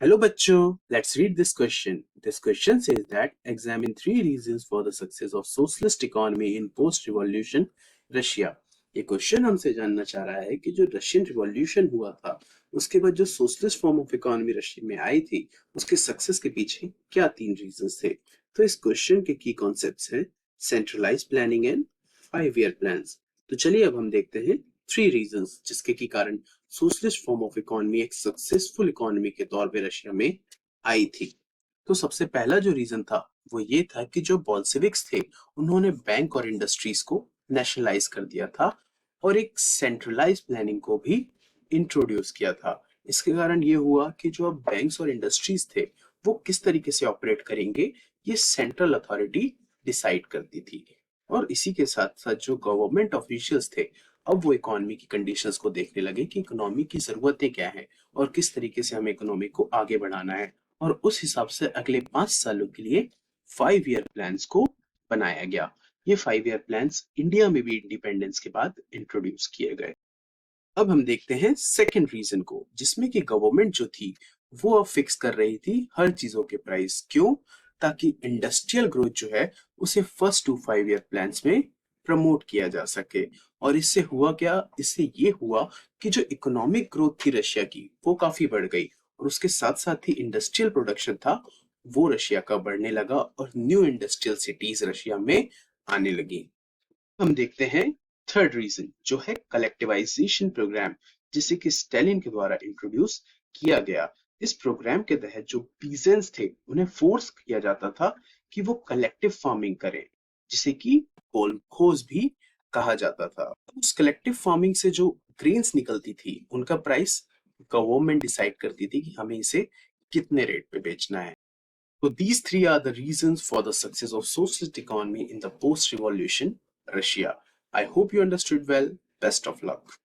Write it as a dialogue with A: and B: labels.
A: Hello bachcho, let's read this question. This question says that examine three reasons for the success of socialist economy in post-revolution Russia. ये question हमसे जानना चाह रहा है कि जो रशियन रिवॉल्यूशन हुआ था उसके बाद जो socialist form of economy Russia में आई थी उसके सक्सेस के पीछे क्या तीन रीजंस थे। तो इस क्वेश्चन के की कॉन्सेप्ट्स हैं centralize planning and 5 year plans. तो चलिए अब हम देखते हैं थ्री रीजंस जिसके की कारण सोशलिस्ट फॉर्म ऑफ इकोनॉमी एक सक्सेसफुल इकोनॉमी के तौर पे रशिया में आई थी। तो सबसे पहला जो रीजन था वो ये था कि जो बोल्शेविक्स थे उन्होंने बैंक और इंडस्ट्रीज को नेशनलाइज कर दिया था और एक सेंट्रलाइज प्लानिंग को भी इंट्रोड्यूस किया था। इसके कारण ये हुआ कि जो अब बैंक्स और इंडस्ट्रीज थे वो किस तरीके से ऑपरेट करेंगे ये सेंट्रल अथॉरिटी डिसाइड करती थी। और इसी के साथ साथ जो गवर्नमेंट ऑफिशियल्स थे अब वो इकोनॉमी की कंडीशंस को देखने लगे कि इकोनॉमी की जरूरतें क्या है और किस तरीके से हमें इकोनॉमी को आगे बढ़ाना है और उस हिसाब से अगले 5 सालों के लिए 5 ईयर प्लान्स को बनाया गया। ये 5 ईयर प्लान्स इंडिया में भी इंडिपेंडेंस के बाद इंट्रोड्यूस किए गए। अब हम देखते हैं सेकेंड रीजन को जिसमें कि गवर्नमेंट जो थी वो अब फिक्स कर रही थी हर चीजों के प्राइस। क्यों? ताकि इंडस्ट्रियल ग्रोथ जो है उसे फर्स्ट टू 5 ईयर प्लान्स में प्रमोट किया जा सके। और इससे हुआ क्या? इससे ये हुआ कि जो इकोनॉमिक ग्रोथ थी रशिया की वो काफी बढ़ गई और उसके साथ साथ ही इंडस्ट्रियल प्रोडक्शन था वो रशिया का बढ़ने लगा और न्यू इंडस्ट्रियल सिटीज रशिया में आने लगी। हम देखते हैं थर्ड रीजन जो है कलेक्टिवाइजेशन प्रोग्राम जिसे कि स्टालिन के द्वारा इंट्रोड्यूस किया गया। इस प्रोग्राम के तहत जो पीजेंट्स थे उन्हें फोर्स किया जाता था कि वो कलेक्टिव फार्मिंग करें जिसे कि कोलखोज भी कहा जाता था। उस कलेक्टिव फार्मिंग से जो ग्रेन्स निकलती थी उनका प्राइस गवर्नमेंट डिसाइड करती थी कि हमें इसे कितने रेट पे बेचना है। So these three are the reasons for the success of socialist economy in the post-revolution Russia. I hope you understood well. Best of luck.